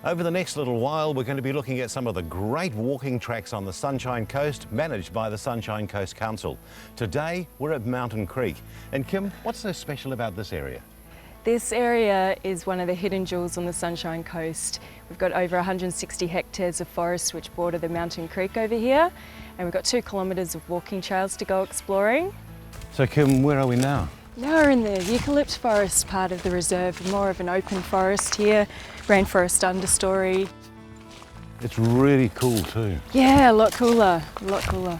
Over the next little while, we're going to be looking at some of the great walking tracks on the Sunshine Coast, managed by the Sunshine Coast Council. Today, we're at Mountain Creek. And Kim, what's so special about this area? This area is one of the hidden jewels on the Sunshine Coast. We've got over 160 hectares of forest which border the Mountain Creek over here, and we've got 2 kilometres of walking trails to go exploring. So Kim, where are we now? Now we're in the eucalypt forest part of the reserve, more of an open forest here, rainforest understory. It's really cool too. Yeah, a lot cooler, a lot cooler.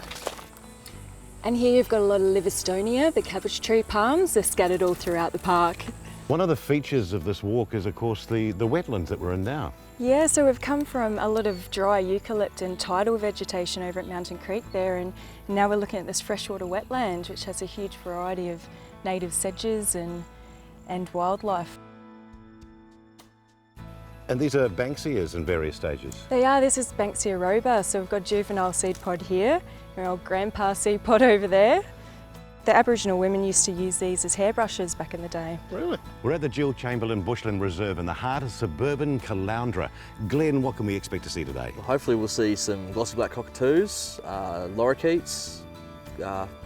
And here you've got a lot of Livistonia, the cabbage tree palms. They're scattered all throughout the park. One of the features of this walk is, of course, the wetlands that we're in now. Yeah, so we've come from a lot of dry eucalypt and tidal vegetation over at Mountain Creek there, and now we're looking at this freshwater wetland, which has a huge variety of native sedges and wildlife. And these are Banksias in various stages. They are. This is Banksia roba, so we've got juvenile seed pod here, our old grandpa seed pod over there. The Aboriginal women used to use these as hairbrushes back in the day. Really? We're at the Chamberlain Bushland Reserve in the heart of suburban Caloundra. Glenn, what can we expect to see today? Well, hopefully we'll see some glossy black cockatoos, lorikeets,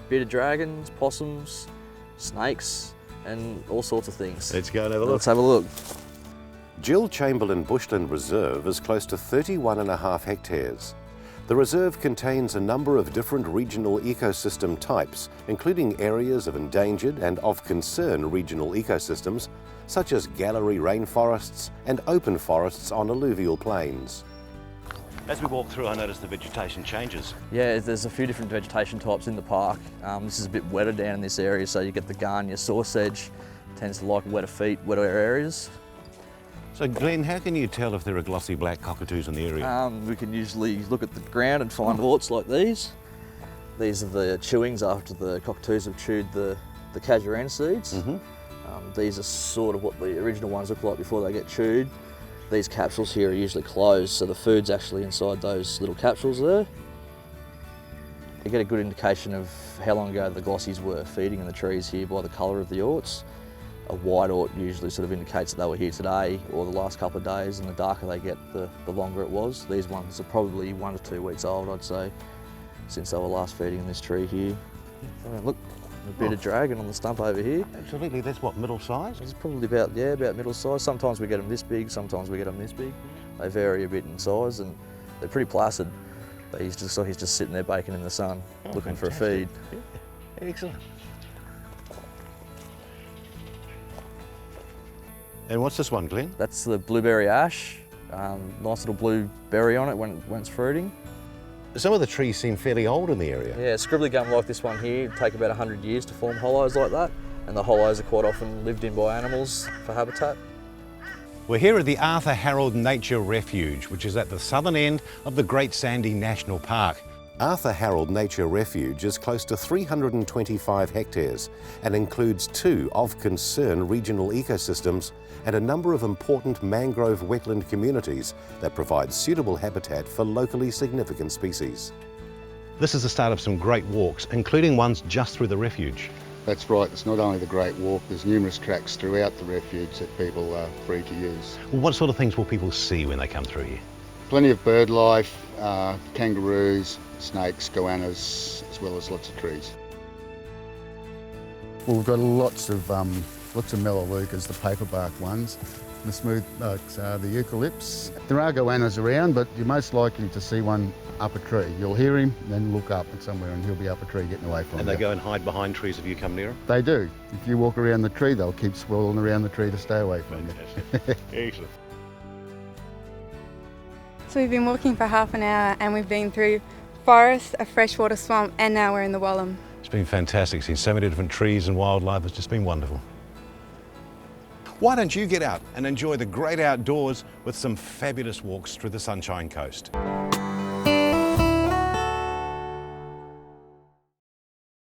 bearded dragons, possums, snakes, and all sorts of things. Let's go and have a look. Let's have a look. Chamberlain Bushland Reserve is close to 31.5 hectares. The reserve contains a number of different regional ecosystem types, including areas of endangered and of concern regional ecosystems, such as gallery rainforests and open forests on alluvial plains. As we walk through, I notice the vegetation changes. Yeah, there's a few different vegetation types in the park. This is a bit wetter down in this area, so you get the garnia sausage, tends to like wetter feet, wetter areas. So Glenn, how can you tell if there are glossy black cockatoos in the area? We can usually look at the ground and find orts like these. These are the chewings after the cockatoos have chewed the casuarina seeds. These are sort of what the original ones look like before they get chewed. These capsules here are usually closed, so the food's actually inside those little capsules there. You get a good indication of how long ago the glossies were feeding in the trees here by the colour of the orts. A white ort usually sort of indicates that they were here today or the last couple of days, and the darker they get, the longer it was. These ones are probably 1 to 2 weeks old, I'd say, since they were last feeding in this tree here. Look, a bearded dragon on the stump over here. Absolutely, that's what, middle size? It's probably about middle size. Sometimes we get them this big, sometimes we get them this big. They vary a bit in size and they're pretty placid. But he's just sitting there baking in the sun, looking for a feed. Yeah. Excellent. And what's this one, Glenn? That's the blueberry ash. Nice little blue berry on it when it's fruiting. Some of the trees seem fairly old in the area. Yeah, scribbly gum like this one here take about 100 years to form hollows like that, and the hollows are quite often lived in by animals for habitat. We're here at the Arthur Harold Nature Refuge, which is at the southern end of the Great Sandy National Park. Arthur Harold Nature Refuge is close to 325 hectares and includes 2 of concern regional ecosystems and a number of important mangrove wetland communities that provide suitable habitat for locally significant species. This is the start of some great walks, including ones just through the refuge. That's right, it's not only the Great Walk, there's numerous tracks throughout the refuge that people are free to use. What sort of things will people see when they come through here? Plenty of bird life, kangaroos, snakes, goannas, as well as lots of trees. Well, we've got lots of melaleucas, the paperbark ones. The smooth barks are the eucalypts. There are goannas around, but you're most likely to see one up a tree. You'll hear him, then look up at somewhere and he'll be up a tree getting away from you. And they go and hide behind trees if you come near them? They do. If you walk around the tree, they'll keep swirling around the tree to stay away from you. Excellent. So we've been walking for half an hour and we've been through forest, a freshwater swamp, and now we're in the Wallam. It's been fantastic, seeing so many different trees and wildlife. It's just been wonderful. Why don't you get out and enjoy the great outdoors with some fabulous walks through the Sunshine Coast?